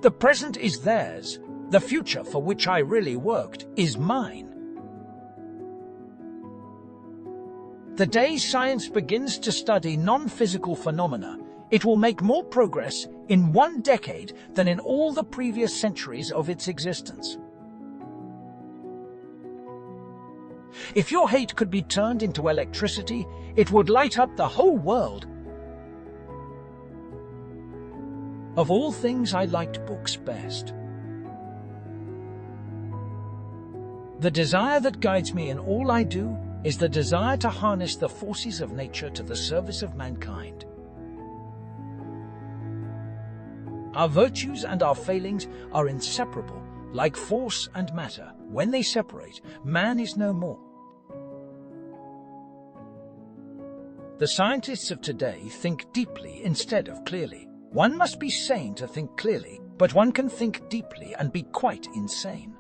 The present is theirs. The future for which I really worked is mine. The day science begins to study non-physical phenomena, it will make more progress in 1 decade than in all the previous centuries of its existence. If your hate could be turned into electricity, it would light up the whole world. Of all things, I liked books best. The desire that guides me in all I do is the desire to harness the forces of nature to the service of mankind. Our virtues and our failings are inseparable, like force and matter. When they separate, man is no more. The scientists of today think deeply instead of clearly. One must be sane to think clearly, but one can think deeply and be quite insane.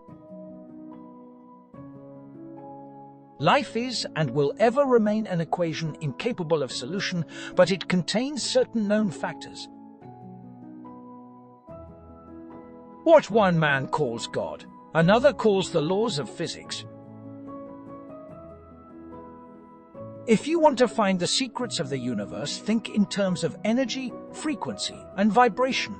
Life is and will ever remain an equation incapable of solution, but it contains certain known factors. What one man calls God, another calls the laws of physics. If you want to find the secrets of the universe, think in terms of energy, frequency, and vibration.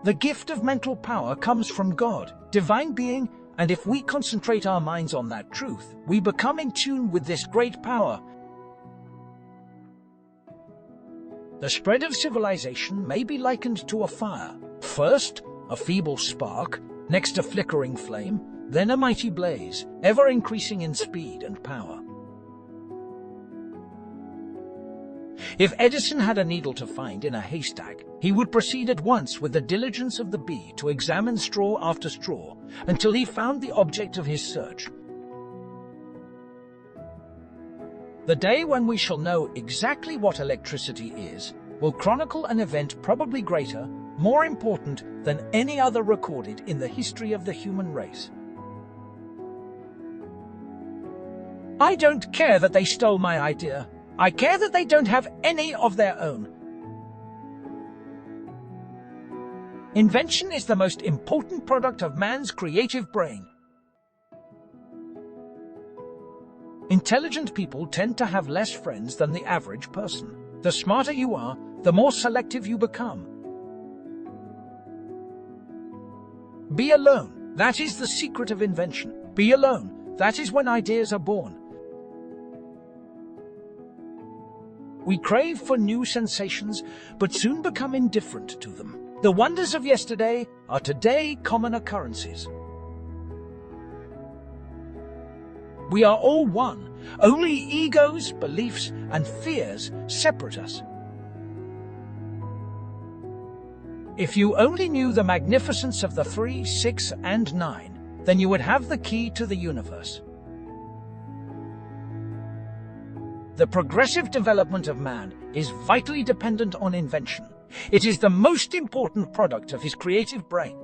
The gift of mental power comes from God, divine being, and if we concentrate our minds on that truth, we become in tune with this great power. The spread of civilization may be likened to a fire. First, a feeble spark, next a flickering flame, then a mighty blaze, ever increasing in speed and power. If Edison had a needle to find in a haystack, he would proceed at once with the diligence of the bee to examine straw after straw until he found the object of his search. The day when we shall know exactly what electricity is will chronicle an event probably greater, more important than any other recorded in the history of the human race. I don't care that they stole my idea. I care that they don't have any of their own. Invention is the most important product of man's creative brain. Intelligent people tend to have less friends than the average person. The smarter you are, the more selective you become. Be alone. That is the secret of invention. Be alone. That is when ideas are born. We crave for new sensations, but soon become indifferent to them. The wonders of yesterday are today common occurrences. We are all one. Only egos, beliefs, and fears separate us. If you only knew the magnificence of the 3, 6, and 9, then you would have the key to the universe. The progressive development of man is vitally dependent on invention. It is the most important product of his creative brain.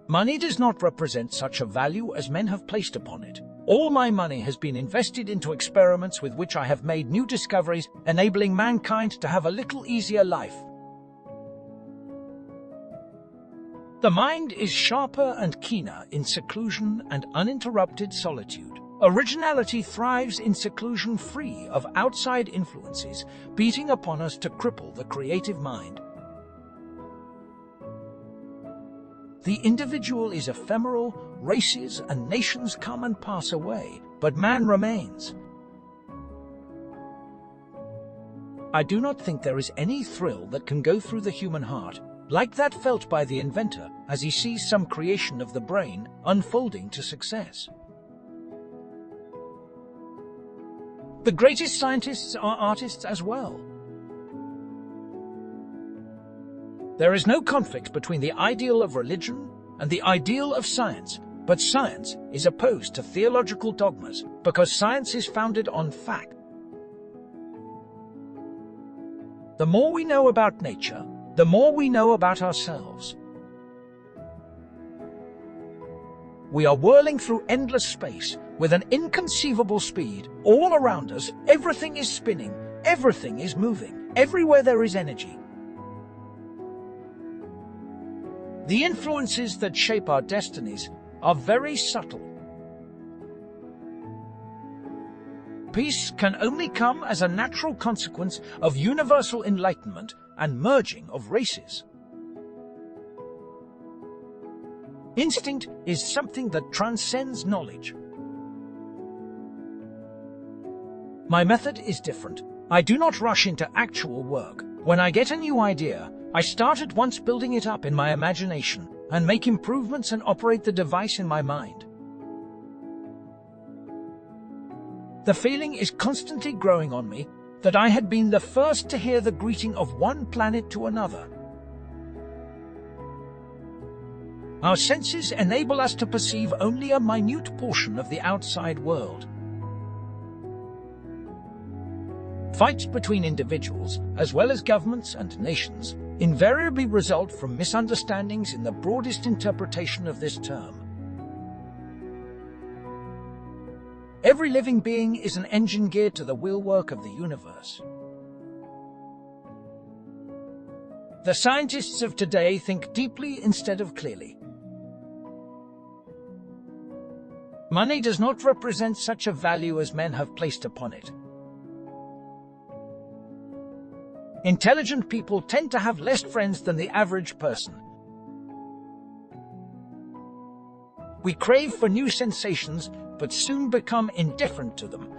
Money does not represent such a value as men have placed upon it. All my money has been invested into experiments with which I have made new discoveries, enabling mankind to have a little easier life. The mind is sharper and keener in seclusion and uninterrupted solitude. Originality thrives in seclusion free of outside influences, beating upon us to cripple the creative mind. The individual is ephemeral, races and nations come and pass away, but man remains. I do not think there is any thrill that can go through the human heart like that felt by the inventor as he sees some creation of the brain unfolding to success. The greatest scientists are artists as well. There is no conflict between the ideal of religion and the ideal of science, but science is opposed to theological dogmas because science is founded on fact. The more we know about nature, the more we know about ourselves. We are whirling through endless space with an inconceivable speed. All around us, everything is spinning, Everything is moving. Everywhere there is energy. The influences that shape our destinies are very subtle. Peace can only come as a natural consequence of universal enlightenment and merging of races. Instinct is something that transcends knowledge. My method is different. I do not rush into actual work. When I get a new idea, I start at once building it up in my imagination and make improvements and operate the device in my mind. The feeling is constantly growing on me that I had been the first to hear the greeting of one planet to another. Our senses enable us to perceive only a minute portion of the outside world. Fights between individuals, as well as governments and nations, invariably result from misunderstandings in the broadest interpretation of this term. Every living being is an engine geared to the wheelwork of the universe. The scientists of today think deeply instead of clearly. Money does not represent such a value as men have placed upon it. Intelligent people tend to have less friends than the average person. We crave for new sensations, but soon become indifferent to them,